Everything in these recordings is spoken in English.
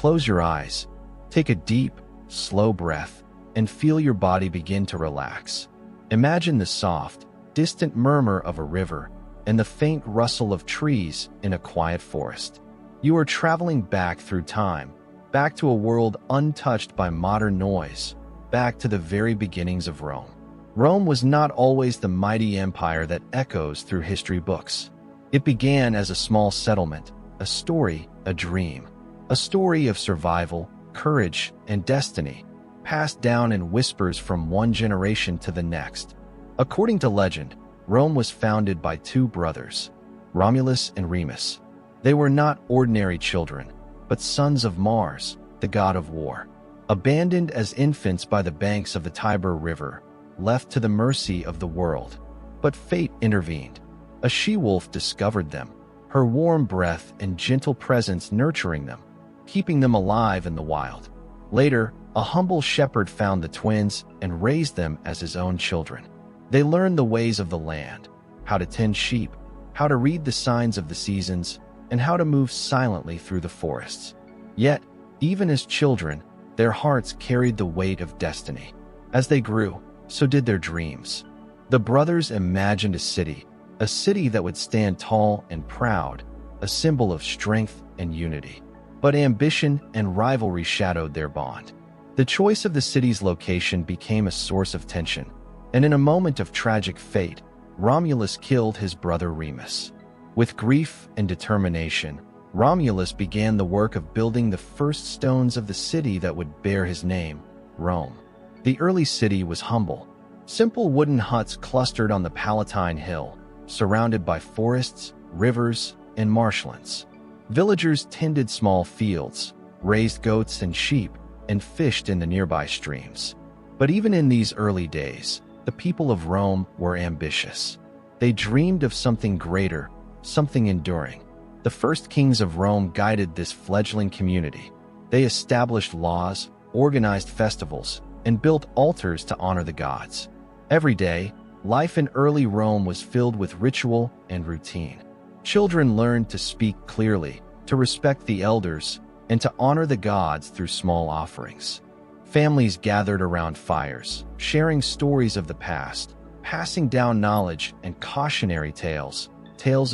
Close your eyes, take a deep, slow breath, and feel your body begin to relax. Imagine the soft, distant murmur of a river and the faint rustle of trees in a quiet forest. You are traveling back through time, back to a world untouched by modern noise, back to the very beginnings of Rome. Rome was not always the mighty empire that echoes through history books. It began as a small settlement, a story, a dream, a story of survival, courage, and destiny, passed down in whispers from one generation to the next. According to legend, Rome was founded by two brothers, Romulus and Remus. They were not ordinary children, but sons of Mars, the god of war. Abandoned as infants by the banks of the Tiber River, left to the mercy of the world. But fate intervened. A she-wolf discovered them, her warm breath and gentle presence nurturing them, keeping them alive in the wild. Later, a humble shepherd found the twins and raised them as his own children. They learned the ways of the land, how to tend sheep, how to read the signs of the seasons, and how to move silently through the forests. Yet, even as children, their hearts carried the weight of destiny. As they grew, so did their dreams. The brothers imagined a city that would stand tall and proud, a symbol of strength and unity. But ambition and rivalry shadowed their bond. The choice of the city's location became a source of tension, and in a moment of tragic fate, Romulus killed his brother Remus. With grief and determination, Romulus began the work of building the first stones of the city that would bear his name, Rome. The early city was humble. Simple wooden huts clustered on the Palatine Hill, surrounded by forests, rivers, and marshlands. Villagers tended small fields, raised goats and sheep, and fished in the nearby streams. But even in these early days, the people of Rome were ambitious. They dreamed of something greater, something enduring. The first kings of Rome guided this fledgling community. They established laws, organized festivals, and built altars to honor the gods. Every day, life in early Rome was filled with ritual and routine. Children learned to speak clearly, to respect the elders, and to honor the gods through small offerings. Families gathered around fires, sharing stories of the past, passing down knowledge and cautionary tales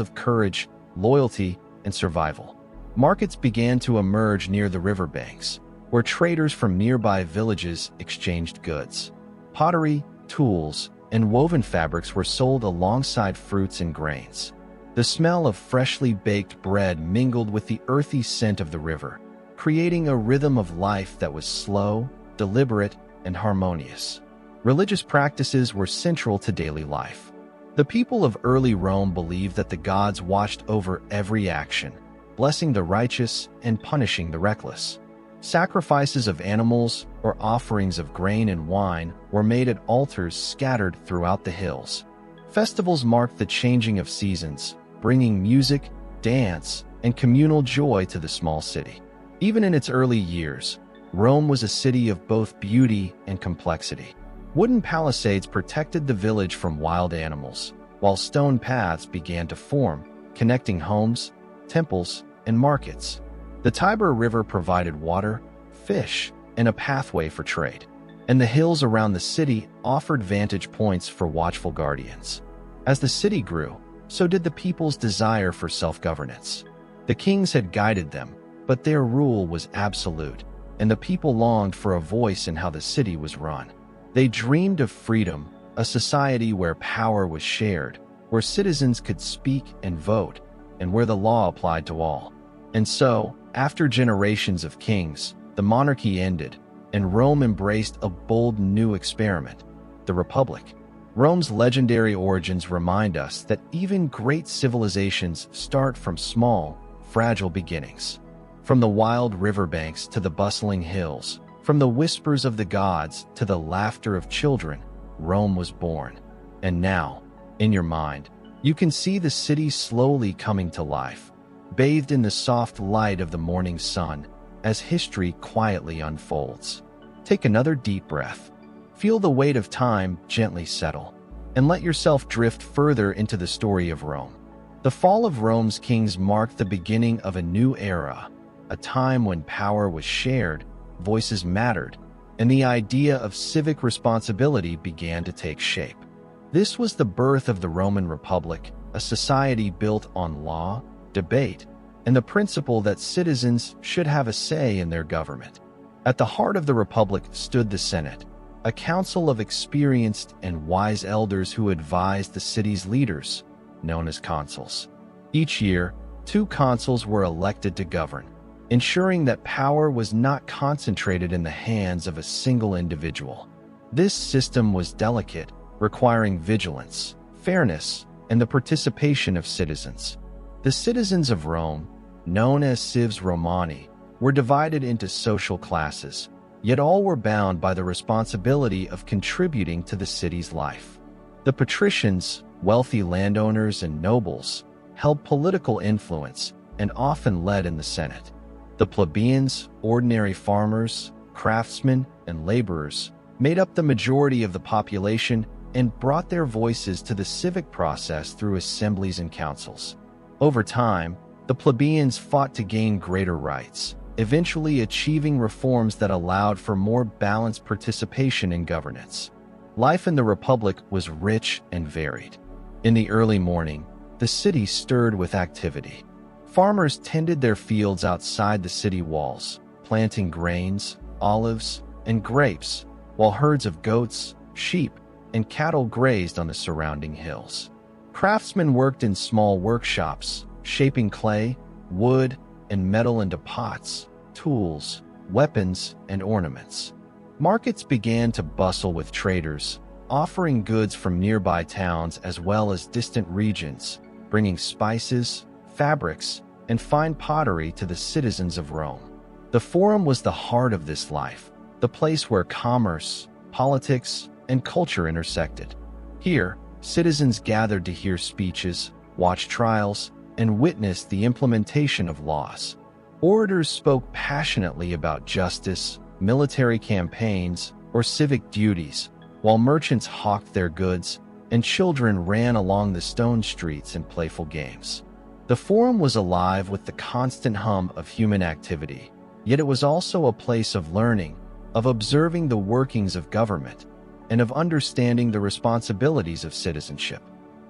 of courage, loyalty, and survival. Markets began to emerge near the riverbanks, where traders from nearby villages exchanged goods. Pottery, tools, and woven fabrics were sold alongside fruits and grains. The smell of freshly baked bread mingled with the earthy scent of the river, creating a rhythm of life that was slow, deliberate, and harmonious. Religious practices were central to daily life. The people of early Rome believed that the gods watched over every action, blessing the righteous and punishing the reckless. Sacrifices of animals or offerings of grain and wine were made at altars scattered throughout the hills. Festivals marked the changing of seasons, bringing music, dance, and communal joy to the small city. Even in its early years, Rome was a city of both beauty and complexity. Wooden palisades protected the village from wild animals, while stone paths began to form, connecting homes, temples, and markets. The Tiber River provided water, fish, and a pathway for trade, and the hills around the city offered vantage points for watchful guardians. As the city grew, so did the people's desire for self-governance. The kings had guided them, but their rule was absolute, and the people longed for a voice in how the city was run. They dreamed of freedom, a society where power was shared, where citizens could speak and vote, and where the law applied to all. And so, after generations of kings, the monarchy ended, and Rome embraced a bold new experiment, the Republic. Rome's legendary origins remind us that even great civilizations start from small, fragile beginnings. From the wild riverbanks to the bustling hills, from the whispers of the gods to the laughter of children, Rome was born. And now, in your mind, you can see the city slowly coming to life, bathed in the soft light of the morning sun, as history quietly unfolds. Take another deep breath. Feel the weight of time gently settle, and let yourself drift further into the story of Rome. The fall of Rome's kings marked the beginning of a new era, a time when power was shared, voices mattered, and the idea of civic responsibility began to take shape. This was the birth of the Roman Republic, a society built on law, debate, and the principle that citizens should have a say in their government. At the heart of the Republic stood the Senate, a council of experienced and wise elders who advised the city's leaders, known as consuls. Each year, 2 consuls were elected to govern, ensuring that power was not concentrated in the hands of a single individual. This system was delicate, requiring vigilance, fairness, and the participation of citizens. The citizens of Rome, known as cives Romani, were divided into social classes, yet all were bound by the responsibility of contributing to the city's life. The patricians, wealthy landowners and nobles, held political influence and often led in the Senate. The plebeians, ordinary farmers, craftsmen, and laborers, made up the majority of the population and brought their voices to the civic process through assemblies and councils. Over time, the plebeians fought to gain greater rights, eventually achieving reforms that allowed for more balanced participation in governance. Life in the Republic was rich and varied. In the early morning, the city stirred with activity. Farmers tended their fields outside the city walls, planting grains, olives, and grapes, while herds of goats, sheep, and cattle grazed on the surrounding hills. Craftsmen worked in small workshops, shaping clay, wood, and metal into pots, tools, weapons, and ornaments. Markets began to bustle with traders, offering goods from nearby towns as well as distant regions, bringing spices, fabrics, and fine pottery to the citizens of Rome. The Forum was the heart of this life, the place where commerce, politics, and culture intersected. Here, citizens gathered to hear speeches, watch trials, and witness the implementation of laws. Orators spoke passionately about justice, military campaigns, or civic duties, while merchants hawked their goods and children ran along the stone streets in playful games. The Forum was alive with the constant hum of human activity, yet it was also a place of learning, of observing the workings of government, and of understanding the responsibilities of citizenship.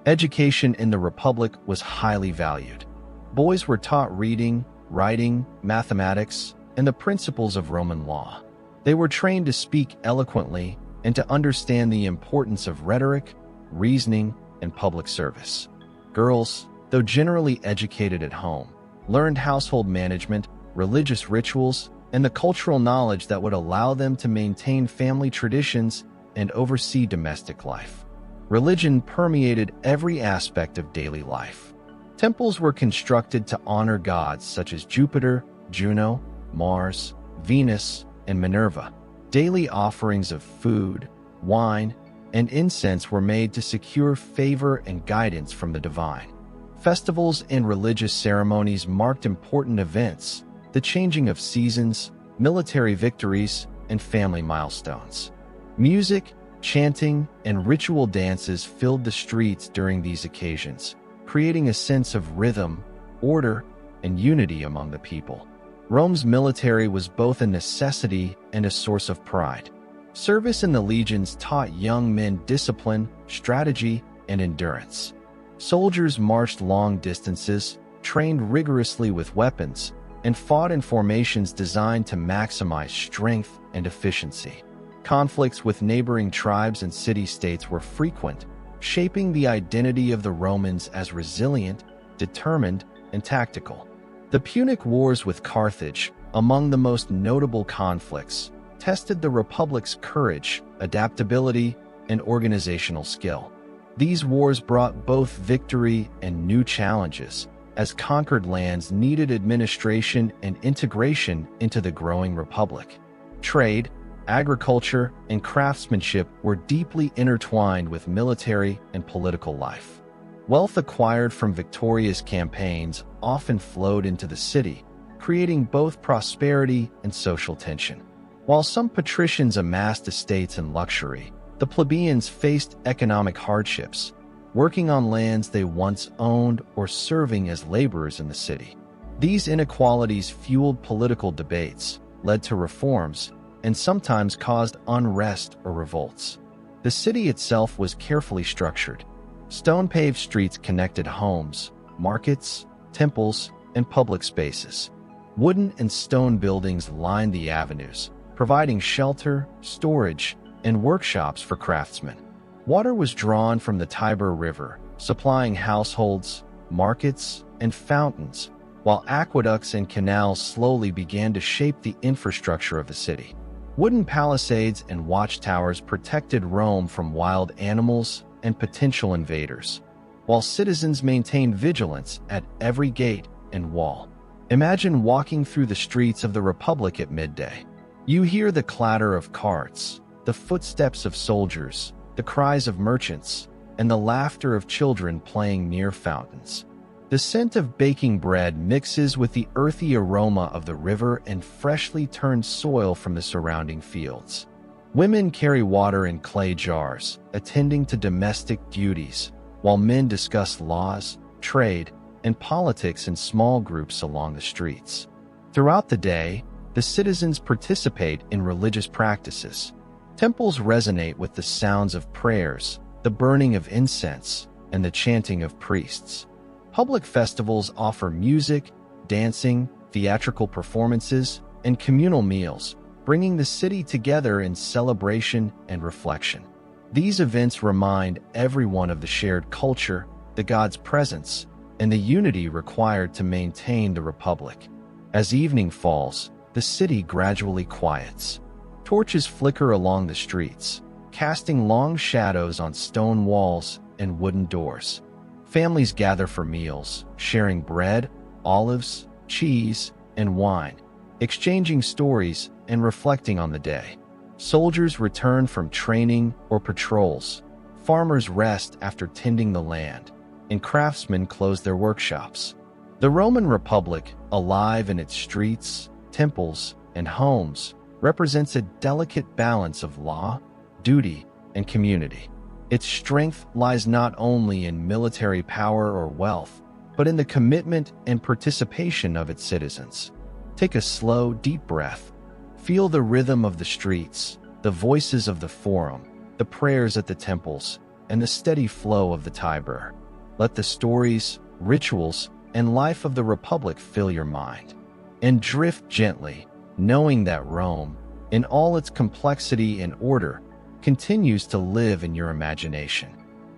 Education in the Republic was highly valued. Boys were taught reading, writing, mathematics, and the principles of Roman law. They were trained to speak eloquently and to understand the importance of rhetoric, reasoning, and public service. Girls, though generally educated at home, learned household management, religious rituals, and the cultural knowledge that would allow them to maintain family traditions and oversee domestic life. Religion permeated every aspect of daily life. Temples were constructed to honor gods such as Jupiter, Juno, Mars, Venus, and Minerva. Daily offerings of food, wine, and incense were made to secure favor and guidance from the divine. Festivals and religious ceremonies marked important events, the changing of seasons, military victories, and family milestones. Music, chanting, and ritual dances filled the streets during these occasions, creating a sense of rhythm, order, and unity among the people. Rome's military was both a necessity and a source of pride. Service in the legions taught young men discipline, strategy, and endurance. Soldiers marched long distances, trained rigorously with weapons, and fought in formations designed to maximize strength and efficiency. Conflicts with neighboring tribes and city-states were frequent, shaping the identity of the Romans as resilient, determined, and tactical. The Punic Wars with Carthage, among the most notable conflicts, tested the Republic's courage, adaptability, and organizational skill. These wars brought both victory and new challenges, as conquered lands needed administration and integration into the growing Republic. Trade, agriculture, and craftsmanship were deeply intertwined with military and political life. Wealth acquired from victorious campaigns often flowed into the city, creating both prosperity and social tension. While some patricians amassed estates and luxury, the plebeians faced economic hardships, working on lands they once owned or serving as laborers in the city. These inequalities fueled political debates, led to reforms, and sometimes caused unrest or revolts. The city itself was carefully structured. Stone-paved streets connected homes, markets, temples, and public spaces. Wooden and stone buildings lined the avenues, providing shelter, storage, and workshops for craftsmen. Water was drawn from the Tiber River, supplying households, markets, and fountains, while aqueducts and canals slowly began to shape the infrastructure of the city. Wooden palisades and watchtowers protected Rome from wild animals and potential invaders, while citizens maintained vigilance at every gate and wall. Imagine walking through the streets of the Republic at midday. You hear the clatter of carts, the footsteps of soldiers, the cries of merchants, and the laughter of children playing near fountains. The scent of baking bread mixes with the earthy aroma of the river and freshly turned soil from the surrounding fields. Women carry water in clay jars, attending to domestic duties, while men discuss laws, trade, and politics in small groups along the streets. Throughout the day, the citizens participate in religious practices. Temples resonate with the sounds of prayers, the burning of incense, and the chanting of priests. Public festivals offer music, dancing, theatrical performances, and communal meals, bringing the city together in celebration and reflection. These events remind everyone of the shared culture, the God's presence, and the unity required to maintain the Republic. As evening falls, the city gradually quiets. Torches flicker along the streets, casting long shadows on stone walls and wooden doors. Families gather for meals, sharing bread, olives, cheese, and wine, exchanging stories and reflecting on the day. Soldiers return from training or patrols. Farmers rest after tending the land, and craftsmen close their workshops. The Roman Republic, alive in its streets, temples, and homes, represents a delicate balance of law, duty, and community. Its strength lies not only in military power or wealth, but in the commitment and participation of its citizens. Take a slow, deep breath. Feel the rhythm of the streets, the voices of the forum, the prayers at the temples, and the steady flow of the Tiber. Let the stories, rituals, and life of the Republic fill your mind. And drift gently, knowing that Rome, in all its complexity and order, continues to live in your imagination.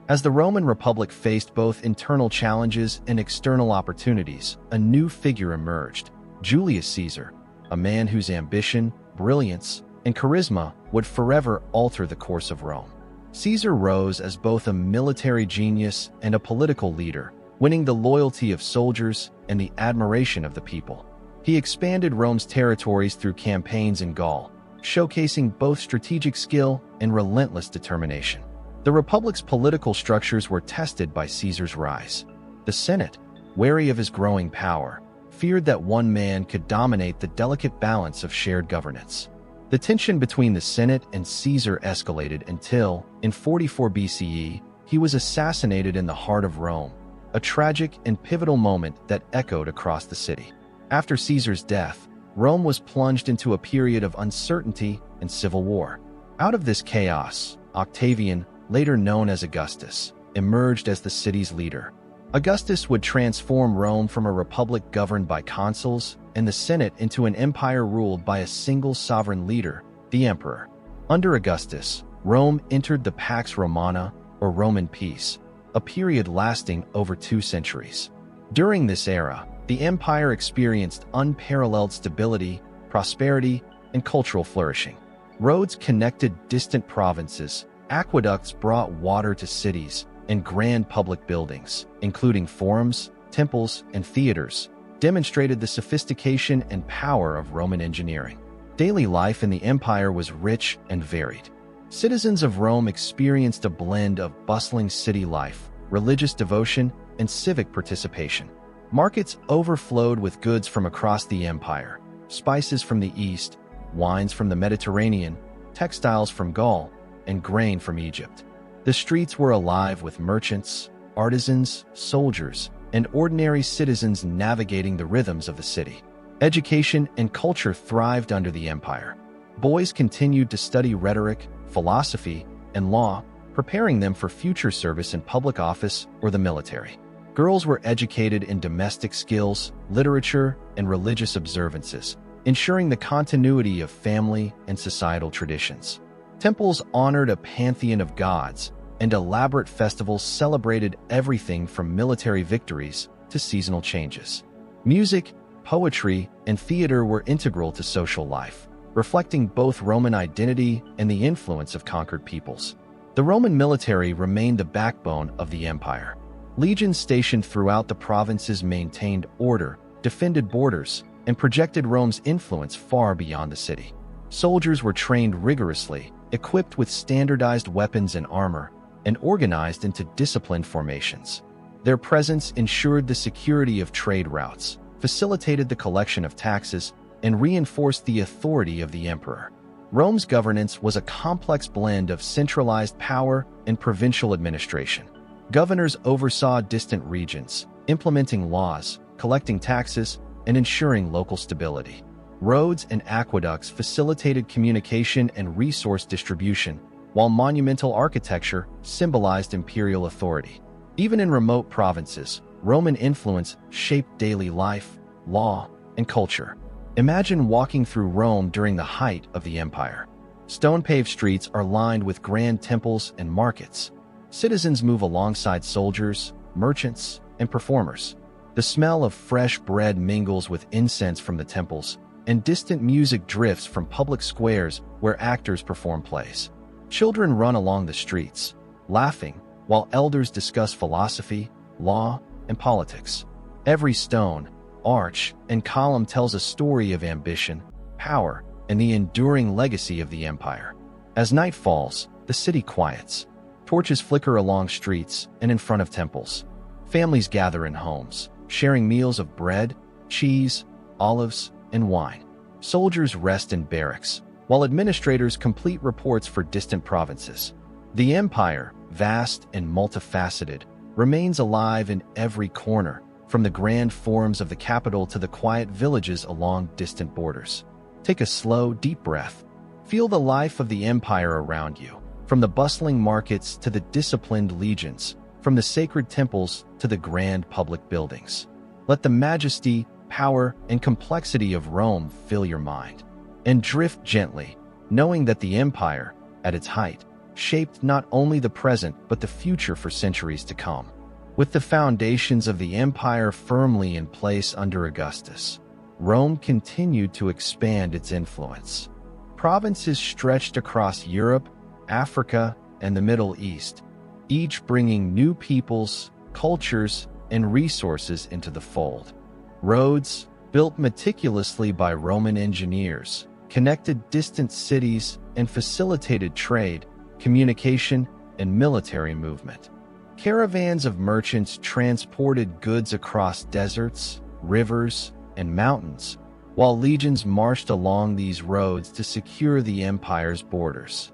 As the Roman Republic faced both internal challenges and external opportunities, a new figure emerged: Julius Caesar, a man whose ambition, brilliance, and charisma would forever alter the course of Rome. Caesar rose as both a military genius and a political leader, winning the loyalty of soldiers and the admiration of the people. He expanded Rome's territories through campaigns in Gaul, showcasing both strategic skill and relentless determination. The Republic's political structures were tested by Caesar's rise. The Senate, wary of his growing power, feared that one man could dominate the delicate balance of shared governance. The tension between the Senate and Caesar escalated until, in 44 BCE, he was assassinated in the heart of Rome, a tragic and pivotal moment that echoed across the city. After Caesar's death, Rome was plunged into a period of uncertainty and civil war. Out of this chaos, Octavian, later known as Augustus, emerged as the city's leader. Augustus would transform Rome from a republic governed by consuls and the Senate into an empire ruled by a single sovereign leader, the emperor. Under Augustus, Rome entered the Pax Romana, or Roman peace, a period lasting over 2 centuries. During this era, the empire experienced unparalleled stability, prosperity, and cultural flourishing. Roads connected distant provinces, aqueducts brought water to cities, and grand public buildings, including forums, temples, and theaters, demonstrated the sophistication and power of Roman engineering. Daily life in the empire was rich and varied. Citizens of Rome experienced a blend of bustling city life, religious devotion, and civic participation. Markets overflowed with goods from across the empire: spices from the east, wines from the Mediterranean, textiles from Gaul, and grain from Egypt. The streets were alive with merchants, artisans, soldiers, and ordinary citizens navigating the rhythms of the city. Education and culture thrived under the empire. Boys continued to study rhetoric, philosophy, and law, preparing them for future service in public office or the military. Girls were educated in domestic skills, literature, and religious observances, ensuring the continuity of family and societal traditions. Temples honored a pantheon of gods, and elaborate festivals celebrated everything from military victories to seasonal changes. Music, poetry, and theater were integral to social life, reflecting both Roman identity and the influence of conquered peoples. The Roman military remained the backbone of the empire. Legions stationed throughout the provinces maintained order, defended borders, and projected Rome's influence far beyond the city. Soldiers were trained rigorously, equipped with standardized weapons and armor, and organized into disciplined formations. Their presence ensured the security of trade routes, facilitated the collection of taxes, and reinforced the authority of the emperor. Rome's governance was a complex blend of centralized power and provincial administration. Governors oversaw distant regions, implementing laws, collecting taxes, and ensuring local stability. Roads and aqueducts facilitated communication and resource distribution, while monumental architecture symbolized imperial authority. Even in remote provinces, Roman influence shaped daily life, law, and culture. Imagine walking through Rome during the height of the empire. Stone-paved streets are lined with grand temples and markets. Citizens move alongside soldiers, merchants, and performers. The smell of fresh bread mingles with incense from the temples, and distant music drifts from public squares where actors perform plays. Children run along the streets, laughing, while elders discuss philosophy, law, and politics. Every stone, arch, and column tells a story of ambition, power, and the enduring legacy of the empire. As night falls, the city quiets. Torches flicker along streets and in front of temples. Families gather in homes, sharing meals of bread, cheese, olives, and wine. Soldiers rest in barracks, while administrators complete reports for distant provinces. The empire, vast and multifaceted, remains alive in every corner, from the grand forums of the capital to the quiet villages along distant borders. Take a slow, deep breath. Feel the life of the empire around you, from the bustling markets to the disciplined legions, from the sacred temples to the grand public buildings. Let the majesty, power, and complexity of Rome fill your mind, and drift gently, knowing that the empire, at its height, shaped not only the present but the future for centuries to come. With the foundations of the empire firmly in place under Augustus, Rome continued to expand its influence. Provinces stretched across Europe, Africa, and the Middle East, each bringing new peoples, cultures, and resources into the fold. Roads, built meticulously by Roman engineers, connected distant cities and facilitated trade, communication, and military movement. Caravans of merchants transported goods across deserts, rivers, and mountains, while legions marched along these roads to secure the empire's borders.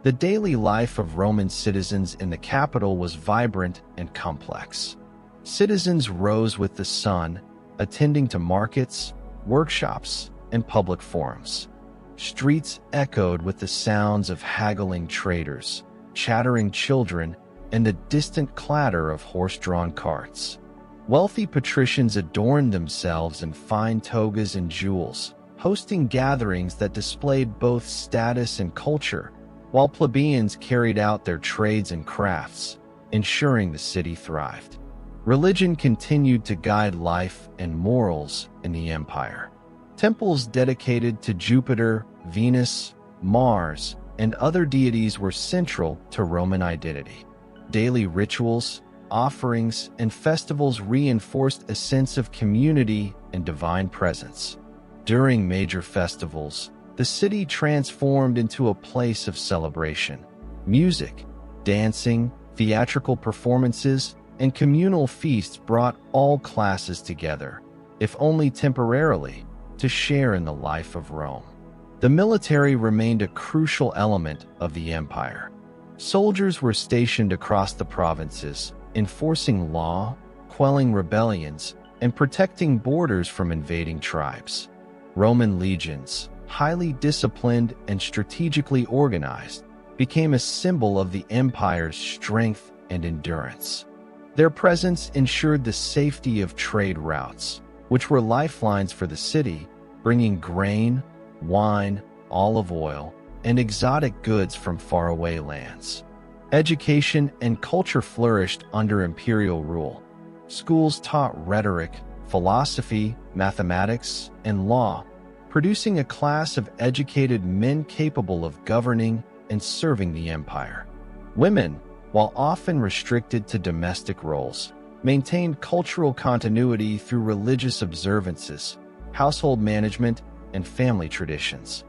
The daily life of Roman citizens in the capital was vibrant and complex. Citizens rose with the sun, attending to markets, workshops, and public forums. Streets echoed with the sounds of haggling traders, chattering children, and the distant clatter of horse-drawn carts. Wealthy patricians adorned themselves in fine togas and jewels, hosting gatherings that displayed both status and culture, while plebeians carried out their trades and crafts, ensuring the city thrived. Religion continued to guide life and morals in the empire. Temples dedicated to Jupiter, Venus, Mars, and other deities were central to Roman identity. Daily rituals, offerings, and festivals reinforced a sense of community and divine presence. During major festivals, the city transformed into a place of celebration. Music, dancing, theatrical performances, and communal feasts brought all classes together, if only temporarily, to share in the life of Rome. The military remained a crucial element of the empire. Soldiers were stationed across the provinces, enforcing law, quelling rebellions and protecting borders from invading tribes. Roman legions, highly disciplined and strategically organized, became a symbol of the empire's strength and endurance. Their presence ensured the safety of trade routes, which were lifelines for the city, bringing grain, wine, olive oil, and exotic goods from faraway lands. Education and culture flourished under imperial rule. Schools taught rhetoric, philosophy, mathematics, and law, producing a class of educated men capable of governing and serving the empire. Women, while often restricted to domestic roles, maintained cultural continuity through religious observances, household management, and family traditions.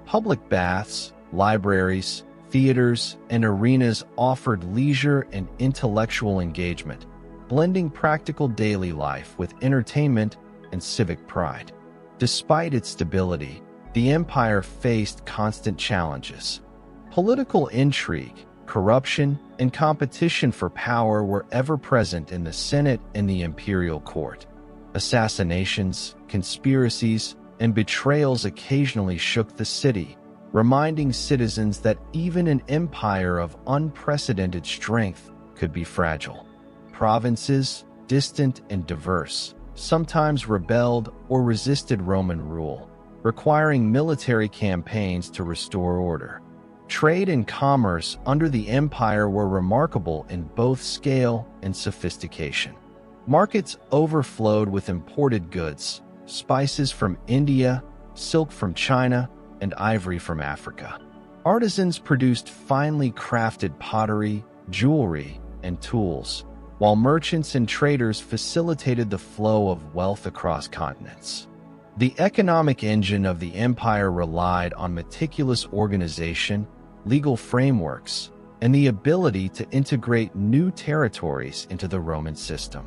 Public baths, libraries, theaters, and arenas offered leisure and intellectual engagement, blending practical daily life with entertainment and civic pride. Despite its stability, the empire faced constant challenges. Political intrigue, corruption, and competition for power were ever present in the Senate and the imperial court. Assassinations, conspiracies, and betrayals occasionally shook the city, reminding citizens that even an empire of unprecedented strength could be fragile. Provinces, distant and diverse, sometimes rebelled or resisted Roman rule, requiring military campaigns to restore order. Trade and commerce under the empire were remarkable in both scale and sophistication. Markets overflowed with imported goods, spices from India, silk from China, and ivory from Africa. Artisans produced finely crafted pottery, jewelry, and tools, while merchants and traders facilitated the flow of wealth across continents. The economic engine of the empire relied on meticulous organization, legal frameworks, and the ability to integrate new territories into the Roman system.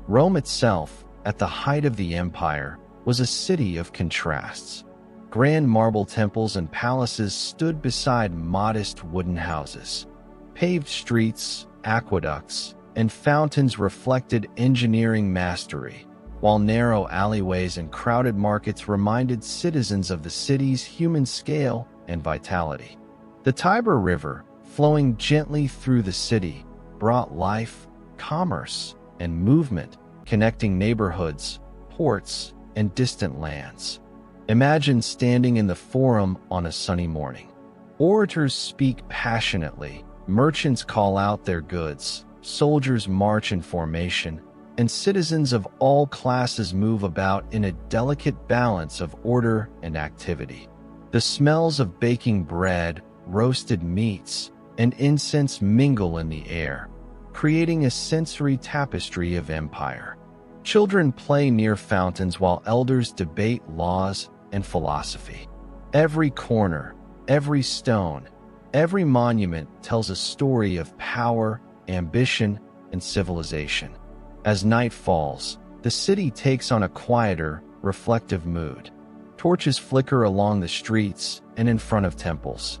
Rome itself, at the height of the empire, was a city of contrasts. Grand marble temples and palaces stood beside modest wooden houses. Paved streets, aqueducts, and fountains reflected engineering mastery, while narrow alleyways and crowded markets reminded citizens of the city's human scale and vitality. The Tiber River, flowing gently through the city, brought life, commerce, and movement, connecting neighborhoods, ports, and distant lands. Imagine standing in the Forum on a sunny morning. Orators speak passionately, merchants call out their goods, soldiers march in formation, and citizens of all classes move about in a delicate balance of order and activity. The smells of baking bread, roasted meats, and incense mingle in the air, creating a sensory tapestry of empire. Children play near fountains while elders debate laws and philosophy. Every corner, every stone, every monument tells a story of power, ambition, and civilization. As night falls, the city takes on a quieter, reflective mood. Torches flicker along the streets and in front of temples.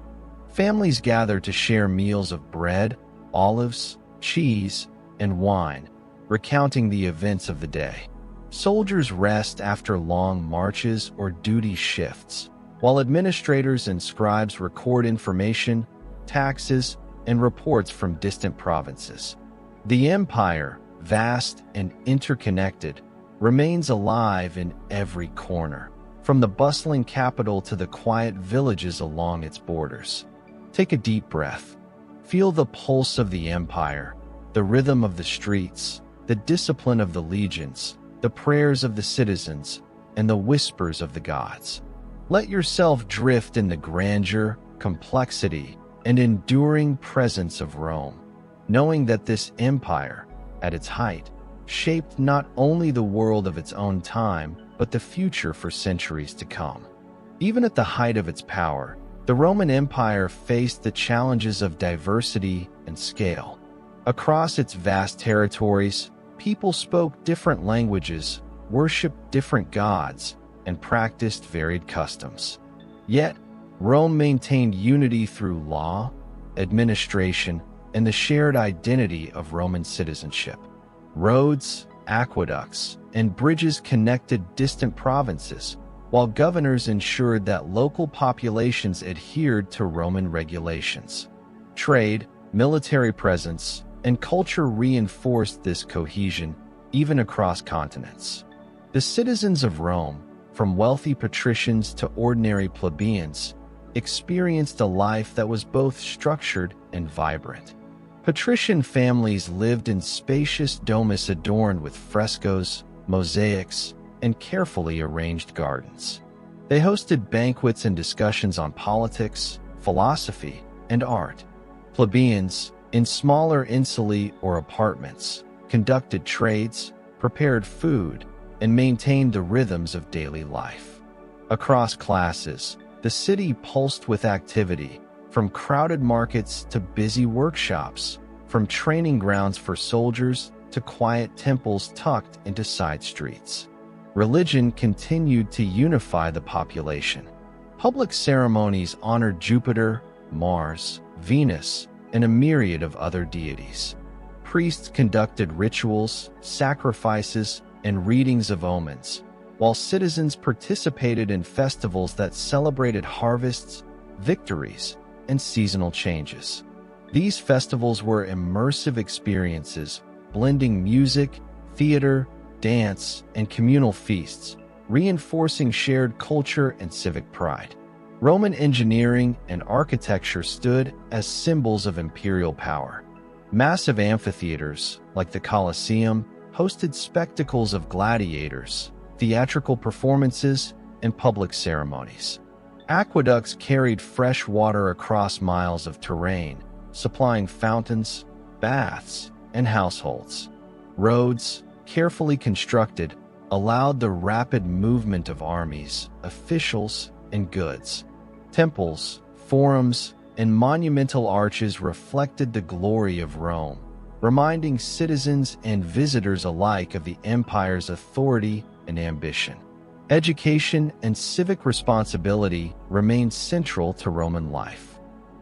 Families gather to share meals of bread, olives, cheese, and wine, recounting the events of the day. Soldiers rest after long marches or duty shifts, while administrators and scribes record information, taxes, and reports from distant provinces. The empire, vast and interconnected, remains alive in every corner, from the bustling capital to the quiet villages along its borders. Take a deep breath. Feel the pulse of the empire, the rhythm of the streets, the discipline of the legions, the prayers of the citizens, and the whispers of the gods. Let yourself drift in the grandeur, complexity, and enduring presence of Rome, knowing that this empire, at its height, shaped not only the world of its own time, but the future for centuries to come. Even at the height of its power, the Roman Empire faced the challenges of diversity and scale. Across its vast territories, people spoke different languages, worshipped different gods, and practiced varied customs. Yet, Rome maintained unity through law, administration, and the shared identity of Roman citizenship. Roads, aqueducts, and bridges connected distant provinces, while governors ensured that local populations adhered to Roman regulations. Trade, military presence, and culture reinforced this cohesion even across continents. The citizens of Rome, from wealthy patricians to ordinary plebeians, experienced a life that was both structured and vibrant. Patrician families lived in spacious domes adorned with frescoes, mosaics, and carefully arranged gardens. They hosted banquets and discussions on politics, philosophy, and art. Plebeians, in smaller insulae or apartments, conducted trades, prepared food, and maintained the rhythms of daily life. Across classes, the city pulsed with activity, from crowded markets to busy workshops, from training grounds for soldiers to quiet temples tucked into side streets. Religion continued to unify the population. Public ceremonies honored Jupiter, Mars, Venus, and a myriad of other deities. Priests conducted rituals, sacrifices, and readings of omens, while citizens participated in festivals that celebrated harvests, victories, and seasonal changes. These festivals were immersive experiences, blending music, theater, dance, and communal feasts, reinforcing shared culture and civic pride. Roman engineering and architecture stood as symbols of imperial power. Massive amphitheaters, like the Colosseum, hosted spectacles of gladiators, theatrical performances, and public ceremonies. Aqueducts carried fresh water across miles of terrain, supplying fountains, baths, and households. Roads, carefully constructed, allowed the rapid movement of armies, officials, and goods. Temples, forums, and monumental arches reflected the glory of Rome, reminding citizens and visitors alike of the empire's authority and ambition. Education and civic responsibility remained central to Roman life.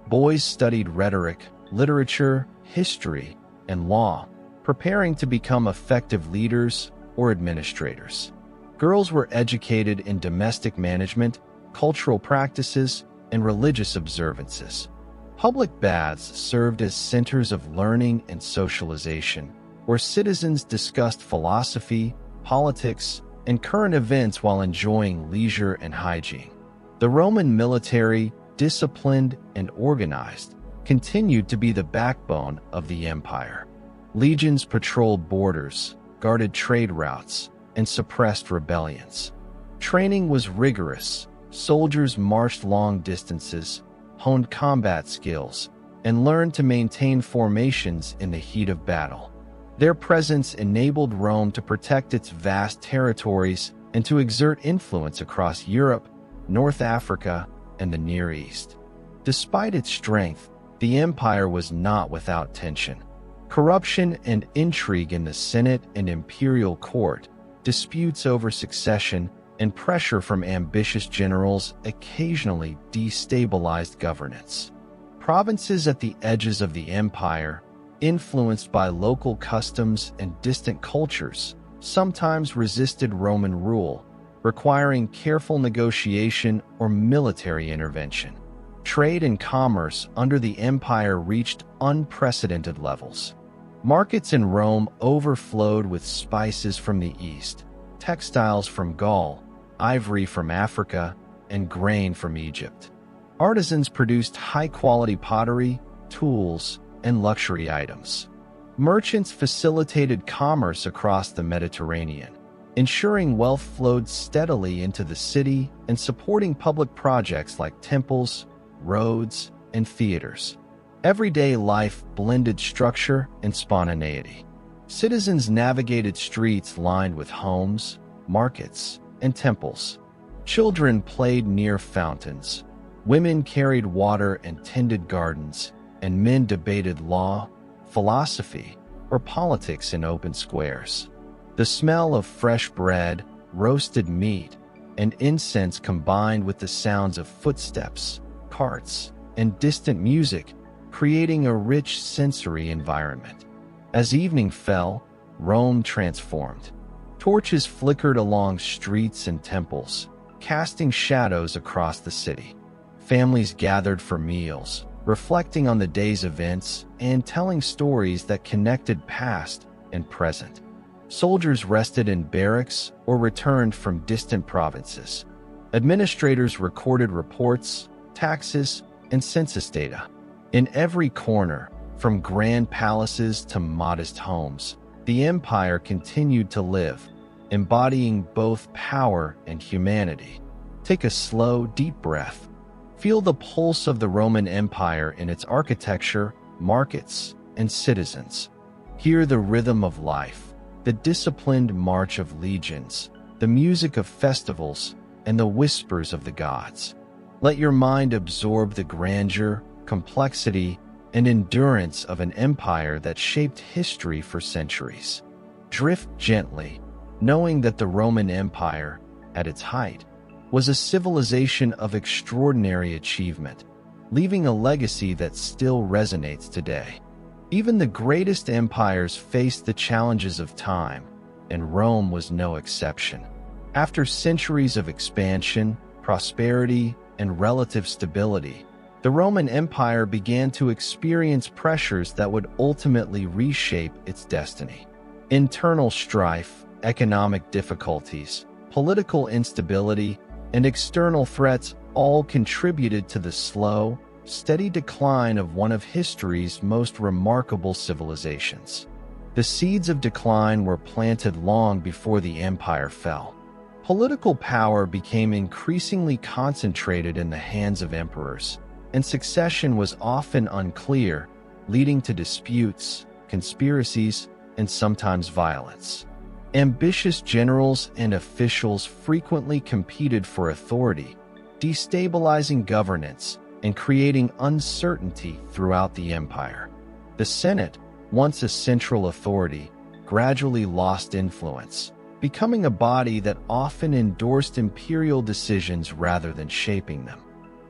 Boys studied rhetoric, literature, history, and law, preparing to become effective leaders or administrators. Girls were educated in domestic management, cultural practices, and religious observances. Public baths served as centers of learning and socialization, where citizens discussed philosophy, politics, and current events while enjoying leisure and hygiene. The Roman military, disciplined and organized, continued to be the backbone of the empire. Legions patrolled borders, guarded trade routes, and suppressed rebellions. Training was rigorous. Soldiers marched long distances, honed combat skills, and learned to maintain formations in the heat of battle. Their presence enabled Rome to protect its vast territories and to exert influence across Europe, North Africa, and the Near East. Despite its strength, the empire was not without tension. Corruption and intrigue in the Senate and imperial court, disputes over succession, and pressure from ambitious generals occasionally destabilized governance. Provinces at the edges of the empire, influenced by local customs and distant cultures, sometimes resisted Roman rule, requiring careful negotiation or military intervention. Trade and commerce under the empire reached unprecedented levels. Markets in Rome overflowed with spices from the east, textiles from Gaul, ivory from Africa, and grain from Egypt. Artisans produced high-quality pottery, tools, and luxury items. Merchants facilitated commerce across the Mediterranean, ensuring wealth flowed steadily into the city and supporting public projects like temples, roads, and theaters. Everyday life blended structure and spontaneity. Citizens navigated streets lined with homes, markets, and temples. Children played near fountains. Women carried water and tended gardens, and men debated law, philosophy, or politics in open squares. The smell of fresh bread, roasted meat, and incense combined with the sounds of footsteps, carts, and distant music, creating a rich sensory environment. As evening fell, Rome transformed. Torches flickered along streets and temples, casting shadows across the city. Families gathered for meals, reflecting on the day's events and telling stories that connected past and present. Soldiers rested in barracks or returned from distant provinces. Administrators recorded reports, taxes, and census data. In every corner, from grand palaces to modest homes, the empire continued to live, embodying both power and humanity. Take a slow, deep breath. Feel the pulse of the Roman Empire in its architecture, markets, and citizens. Hear the rhythm of life, the disciplined march of legions, the music of festivals, and the whispers of the gods. Let your mind absorb the grandeur, complexity, and endurance of an empire that shaped history for centuries. Drift gently, knowing that the Roman Empire, at its height, was a civilization of extraordinary achievement, leaving a legacy that still resonates today. Even the greatest empires faced the challenges of time, and Rome was no exception. After centuries of expansion, prosperity, and relative stability, the Roman Empire began to experience pressures that would ultimately reshape its destiny. Internal strife, economic difficulties, political instability, and external threats all contributed to the slow, steady decline of one of history's most remarkable civilizations. The seeds of decline were planted long before the empire fell. Political power became increasingly concentrated in the hands of emperors, and succession was often unclear, leading to disputes, conspiracies, and sometimes violence. Ambitious generals and officials frequently competed for authority, destabilizing governance and creating uncertainty throughout the empire. The Senate, once a central authority, gradually lost influence, becoming a body that often endorsed imperial decisions rather than shaping them.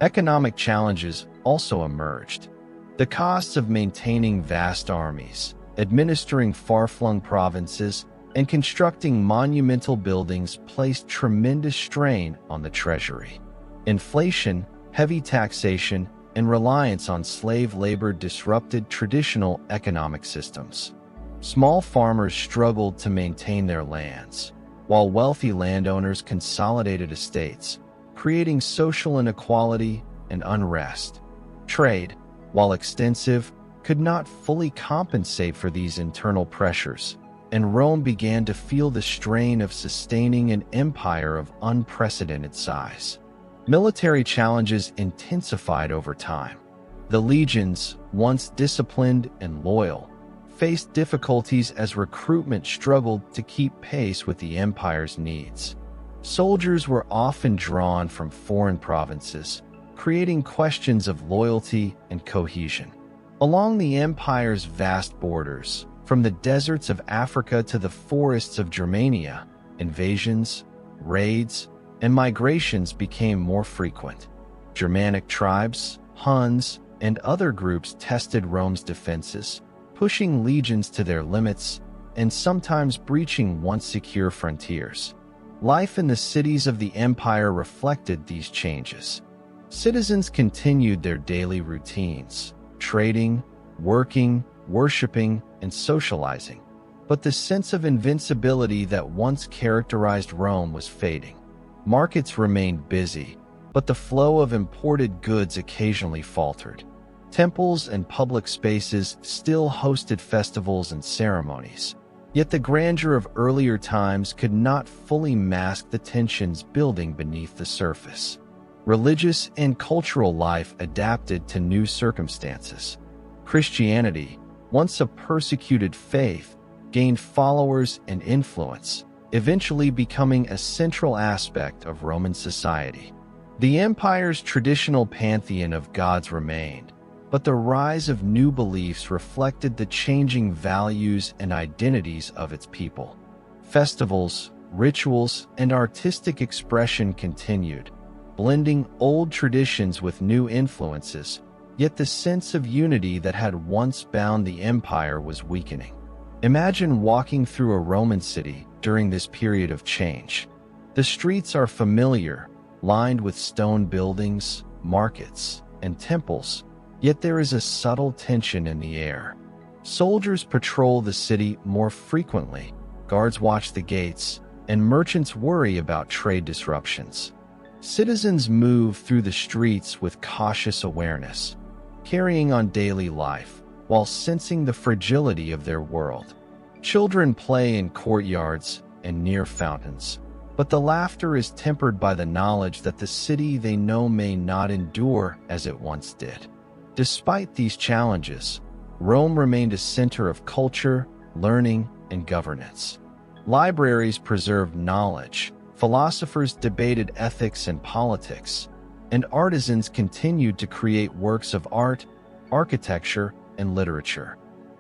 Economic challenges also emerged. The costs of maintaining vast armies, administering far-flung provinces, and constructing monumental buildings placed tremendous strain on the treasury. Inflation, heavy taxation, and reliance on slave labor disrupted traditional economic systems. Small farmers struggled to maintain their lands, while wealthy landowners consolidated estates, creating social inequality and unrest. Trade, while extensive, could not fully compensate for these internal pressures, and Rome began to feel the strain of sustaining an empire of unprecedented size. Military challenges intensified over time. The legions, once disciplined and loyal, faced difficulties as recruitment struggled to keep pace with the empire's needs. Soldiers were often drawn from foreign provinces, creating questions of loyalty and cohesion. Along the empire's vast borders, from the deserts of Africa to the forests of Germania, invasions, raids, and migrations became more frequent. Germanic tribes, Huns, and other groups tested Rome's defenses, pushing legions to their limits and sometimes breaching once secure frontiers. Life in the cities of the empire reflected these changes. Citizens continued their daily routines, trading, working, worshiping, and socializing, but the sense of invincibility that once characterized Rome was fading. Markets remained busy, but the flow of imported goods occasionally faltered. Temples and public spaces still hosted festivals and ceremonies, yet the grandeur of earlier times could not fully mask the tensions building beneath the surface. Religious and cultural life adapted to new circumstances. Christianity, once a persecuted faith, gained followers and influence, eventually becoming a central aspect of Roman society. The empire's traditional pantheon of gods remained, but the rise of new beliefs reflected the changing values and identities of its people. Festivals, rituals, and artistic expression continued, blending old traditions with new influences, yet the sense of unity that had once bound the empire was weakening. Imagine walking through a Roman city during this period of change. The streets are familiar, lined with stone buildings, markets, and temples, yet there is a subtle tension in the air. Soldiers patrol the city more frequently, guards watch the gates, and merchants worry about trade disruptions. Citizens move through the streets with cautious awareness, carrying on daily life while sensing the fragility of their world. Children play in courtyards and near fountains, but the laughter is tempered by the knowledge that the city they know may not endure as it once did. Despite these challenges, Rome remained a center of culture, learning, and governance. Libraries preserved knowledge, philosophers debated ethics and politics, and artisans continued to create works of art, architecture, and literature.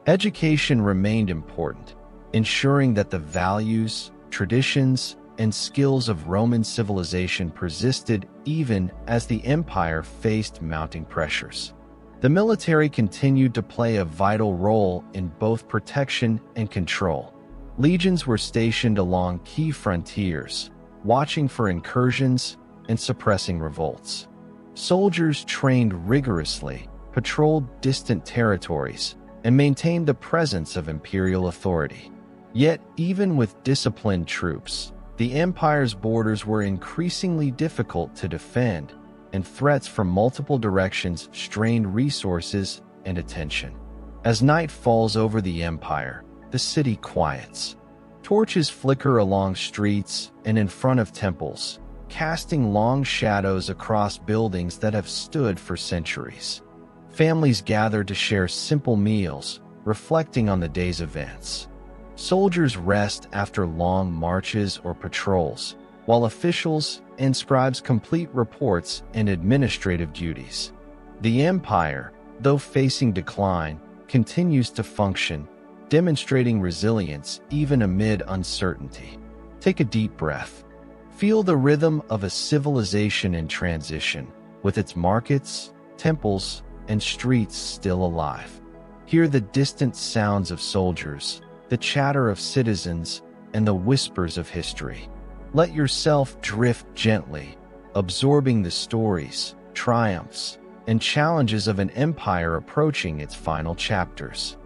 Education remained important, ensuring that the values, traditions, and skills of Roman civilization persisted even as the empire faced mounting pressures. The military continued to play a vital role in both protection and control. Legions were stationed along key frontiers, watching for incursions and suppressing revolts. Soldiers trained rigorously, patrolled distant territories, and maintained the presence of imperial authority. Yet, even with disciplined troops, the empire's borders were increasingly difficult to defend, and threats from multiple directions strained resources and attention. As night falls over the empire, the city quiets. Torches flicker along streets and in front of temples, casting long shadows across buildings that have stood for centuries. Families gather to share simple meals, reflecting on the day's events. Soldiers rest after long marches or patrols, while officials and scribes complete reports and administrative duties. The empire, though facing decline, continues to function, demonstrating resilience even amid uncertainty. Take a deep breath. Feel the rhythm of a civilization in transition, with its markets, temples, and streets still alive. Hear the distant sounds of soldiers, the chatter of citizens, and the whispers of history. Let yourself drift gently, absorbing the stories, triumphs, and challenges of an empire approaching its final chapters.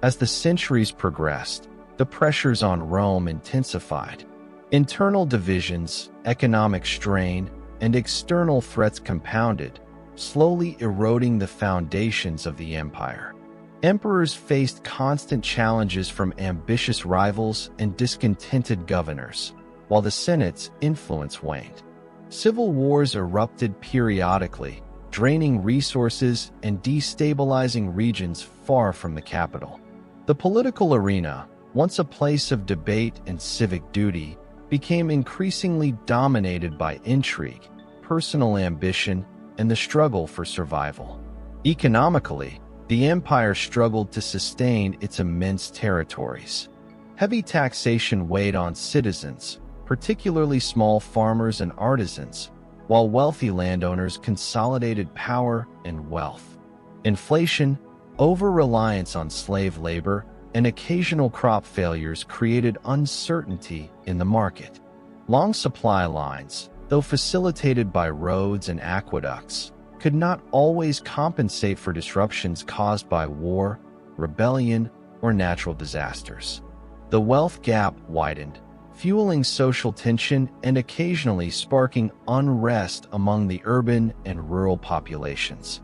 As the centuries progressed, the pressures on Rome intensified. Internal divisions, economic strain, and external threats compounded, slowly eroding the foundations of the empire. Emperors faced constant challenges from ambitious rivals and discontented governors, while the Senate's influence waned. Civil wars erupted periodically, draining resources and destabilizing regions far from the capital. The political arena, once a place of debate and civic duty, became increasingly dominated by intrigue, personal ambition, and the struggle for survival. Economically, the empire struggled to sustain its immense territories. Heavy taxation weighed on citizens, particularly small farmers and artisans, while wealthy landowners consolidated power and wealth. Inflation, over-reliance on slave labor, and occasional crop failures created uncertainty in the market. Long supply lines, though facilitated by roads and aqueducts, could not always compensate for disruptions caused by war, rebellion, or natural disasters. The wealth gap widened, fueling social tension and occasionally sparking unrest among the urban and rural populations.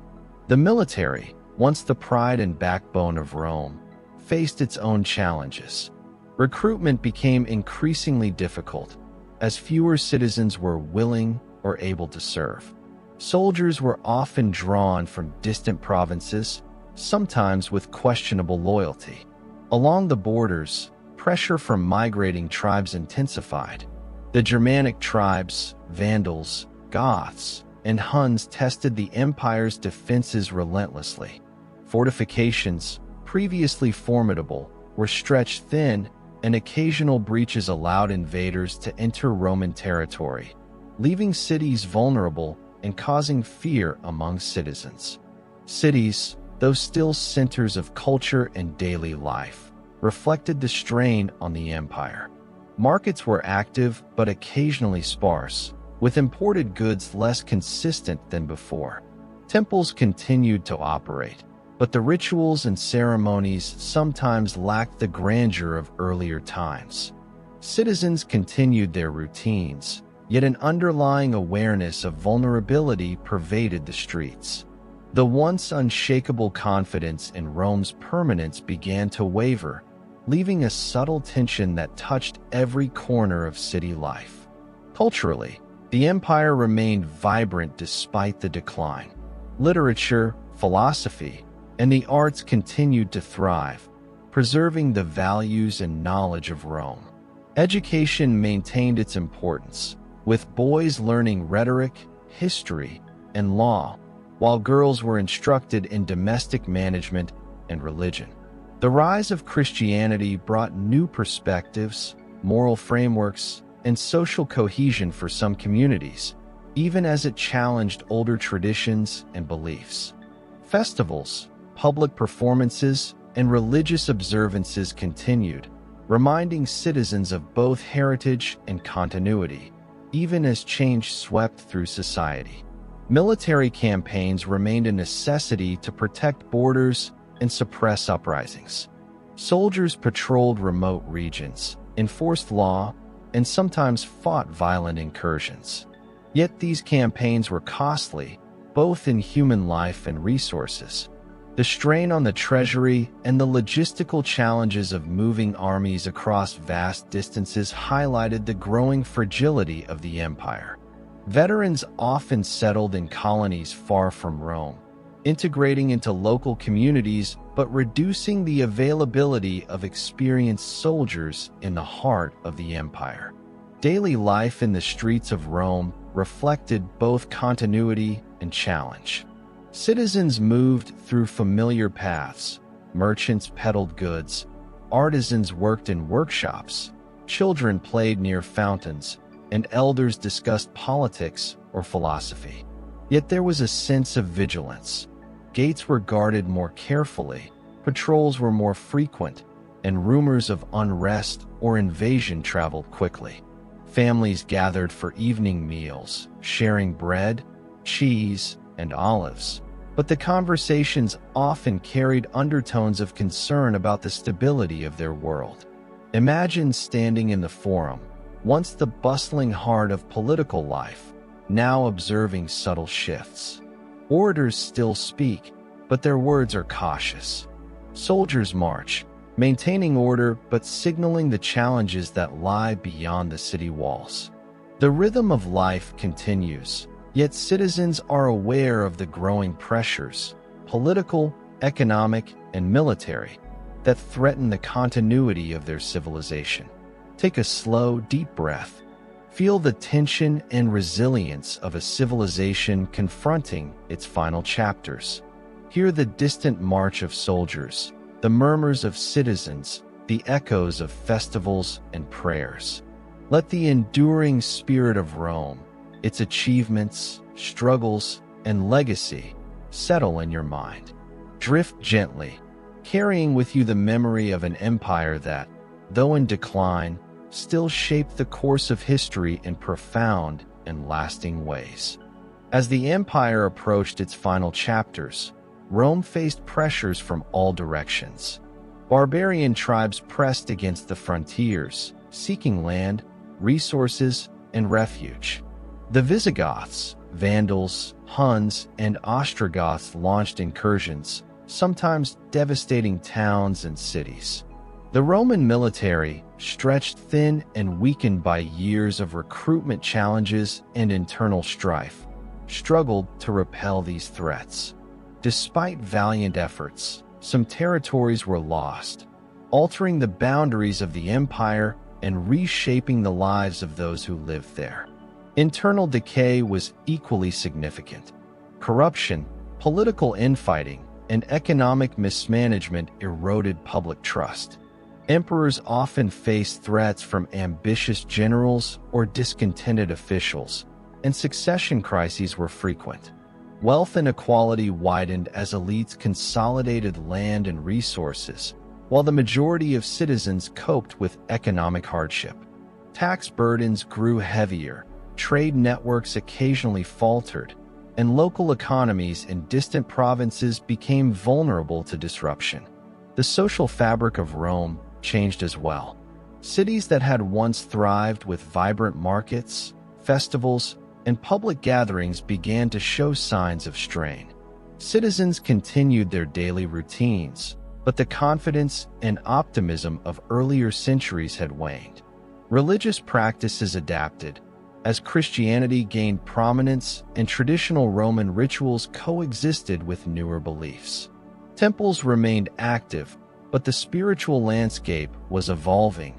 The military, once the pride and backbone of Rome, faced its own challenges. Recruitment became increasingly difficult, as fewer citizens were willing or able to serve. Soldiers were often drawn from distant provinces, sometimes with questionable loyalty. Along the borders, pressure from migrating tribes intensified. The Germanic tribes, Vandals, Goths, and Huns tested the empire's defenses relentlessly. Fortifications, previously formidable, were stretched thin, and occasional breaches allowed invaders to enter Roman territory, leaving cities vulnerable and causing fear among citizens. Cities, though still centers of culture and daily life, reflected the strain on the empire. Markets were active but occasionally sparse, with imported goods less consistent than before. Temples continued to operate, but the rituals and ceremonies sometimes lacked the grandeur of earlier times. Citizens continued their routines, yet an underlying awareness of vulnerability pervaded the streets. The once unshakable confidence in Rome's permanence began to waver, leaving a subtle tension that touched every corner of city life. Culturally, the empire remained vibrant despite the decline. Literature, philosophy, and the arts continued to thrive, preserving the values and knowledge of Rome. Education maintained its importance, with boys learning rhetoric, history, and law, while girls were instructed in domestic management and religion. The rise of Christianity brought new perspectives, moral frameworks, and social cohesion for some communities, even as it challenged older traditions and beliefs. Festivals, public performances, and religious observances continued, reminding citizens of both heritage and continuity, even as change swept through society. Military campaigns remained a necessity to protect borders and suppress uprisings. Soldiers patrolled remote regions, enforced law, and sometimes fought violent incursions. Yet these campaigns were costly, both in human life and resources. The strain on the treasury and the logistical challenges of moving armies across vast distances highlighted the growing fragility of the empire. Veterans often settled in colonies far from Rome, integrating into local communities but reducing the availability of experienced soldiers in the heart of the empire. Daily life in the streets of Rome reflected both continuity and challenge. Citizens moved through familiar paths, merchants peddled goods, artisans worked in workshops, children played near fountains, and elders discussed politics or philosophy. Yet there was a sense of vigilance. Gates were guarded more carefully, patrols were more frequent, and rumors of unrest or invasion traveled quickly. Families gathered for evening meals, sharing bread, cheese, and olives, but the conversations often carried undertones of concern about the stability of their world. Imagine standing in the Forum, once the bustling heart of political life, now observing subtle shifts. Orators still speak, but their words are cautious. Soldiers march, maintaining order but signaling the challenges that lie beyond the city walls. The rhythm of life continues, yet citizens are aware of the growing pressures, political, economic, and military, that threaten the continuity of their civilization. Take a slow, deep breath. Feel the tension and resilience of a civilization confronting its final chapters. Hear the distant march of soldiers, the murmurs of citizens, the echoes of festivals and prayers. Let the enduring spirit of Rome, its achievements, struggles, and legacy, settle in your mind. Drift gently, carrying with you the memory of an empire that, though in decline, still shaped the course of history in profound and lasting ways. As the empire approached its final chapters, Rome faced pressures from all directions. Barbarian tribes pressed against the frontiers, seeking land, resources, and refuge. The Visigoths, Vandals, Huns, and Ostrogoths launched incursions, sometimes devastating towns and cities. The Roman military, stretched thin and weakened by years of recruitment challenges and internal strife, struggled to repel these threats. Despite valiant efforts, some territories were lost, altering the boundaries of the empire and reshaping the lives of those who lived there. Internal decay was equally significant. Corruption, political infighting, and economic mismanagement eroded public trust. Emperors often faced threats from ambitious generals or discontented officials, and succession crises were frequent. Wealth inequality widened as elites consolidated land and resources, while the majority of citizens coped with economic hardship. Tax burdens grew heavier, trade networks occasionally faltered, and local economies in distant provinces became vulnerable to disruption. The social fabric of Rome changed as well. Cities that had once thrived with vibrant markets, festivals, and public gatherings began to show signs of strain. Citizens continued their daily routines, but the confidence and optimism of earlier centuries had waned. Religious practices adapted, as Christianity gained prominence and traditional Roman rituals coexisted with newer beliefs. Temples remained active, but the spiritual landscape was evolving,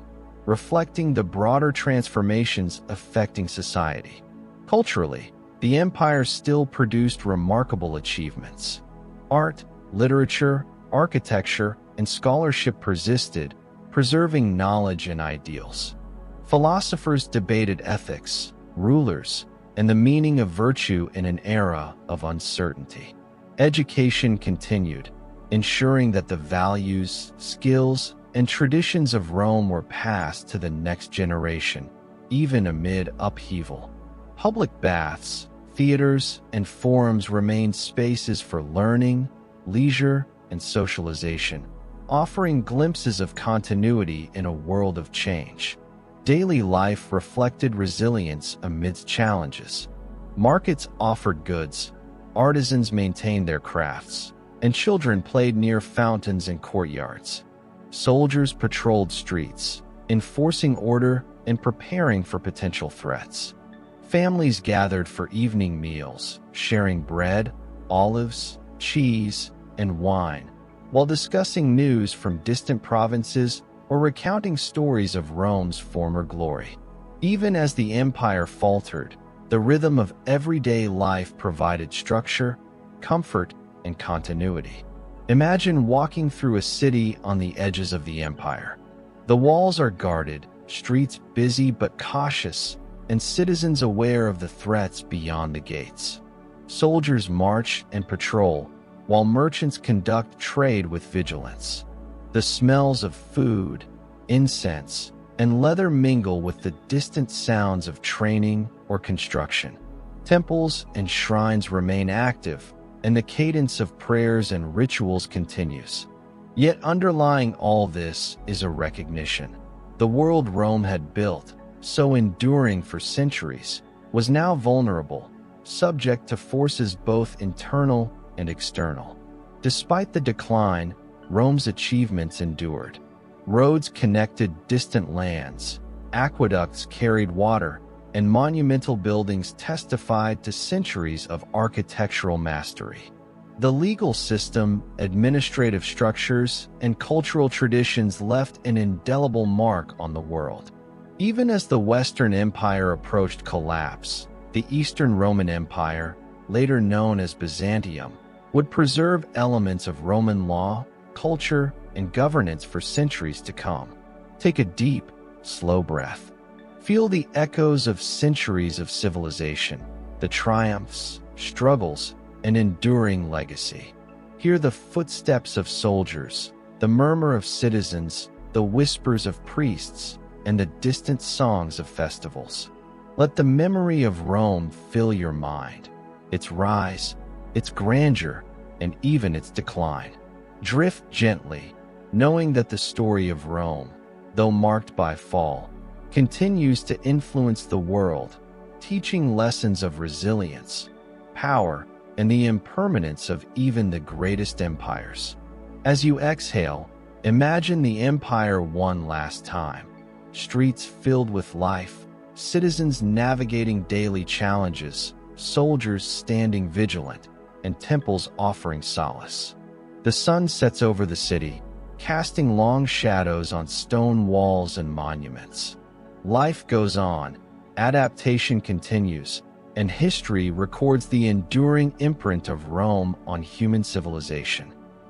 reflecting the broader transformations affecting society. Culturally, the empire still produced remarkable achievements. Art, literature, architecture, and scholarship persisted, preserving knowledge and ideals. Philosophers debated ethics, rulers, and the meaning of virtue in an era of uncertainty. Education continued, ensuring that the values, skills, and traditions of Rome were passed to the next generation, even amid upheaval. Public baths, theaters, and forums remained spaces for learning, leisure, and socialization, offering glimpses of continuity in a world of change. Daily life reflected resilience amidst challenges. Markets offered goods, artisans maintained their crafts, and children played near fountains and courtyards. Soldiers patrolled streets, enforcing order and preparing for potential threats. Families gathered for evening meals, sharing bread, olives, cheese, and wine, while discussing news from distant provinces or recounting stories of Rome's former glory. Even as the empire faltered, the rhythm of everyday life provided structure, comfort, and continuity. Imagine walking through a city on the edges of the empire. The walls are guarded, streets busy but cautious, and citizens aware of the threats beyond the gates. Soldiers march and patrol, while merchants conduct trade with vigilance. The smells of food, incense, and leather mingle with the distant sounds of training or construction. Temples and shrines remain active, and the cadence of prayers and rituals continues. Yet underlying all this is a recognition. The world Rome had built, so enduring for centuries, was now vulnerable, subject to forces both internal and external. Despite the decline, Rome's achievements endured. Roads connected distant lands, aqueducts carried water, and monumental buildings testified to centuries of architectural mastery. The legal system, administrative structures, and cultural traditions left an indelible mark on the world. Even as the Western Empire approached collapse, the Eastern Roman Empire, later known as Byzantium, would preserve elements of Roman law, culture, and governance for centuries to come. Take a deep, slow breath. Feel the echoes of centuries of civilization, the triumphs, struggles, and enduring legacy. Hear the footsteps of soldiers, the murmur of citizens, the whispers of priests, and the distant songs of festivals. Let the memory of Rome fill your mind, its rise, its grandeur, and even its decline. Drift gently, knowing that the story of Rome, though marked by fall, continues to influence the world, teaching lessons of resilience, power, and the impermanence of even the greatest empires. As you exhale, imagine the empire one last time. Streets filled with life, citizens navigating daily challenges, soldiers standing vigilant, and temples offering solace. The sun sets over the city, casting long shadows on stone walls and monuments. Life goes on, adaptation continues, and history records the enduring imprint of Rome on human civilization.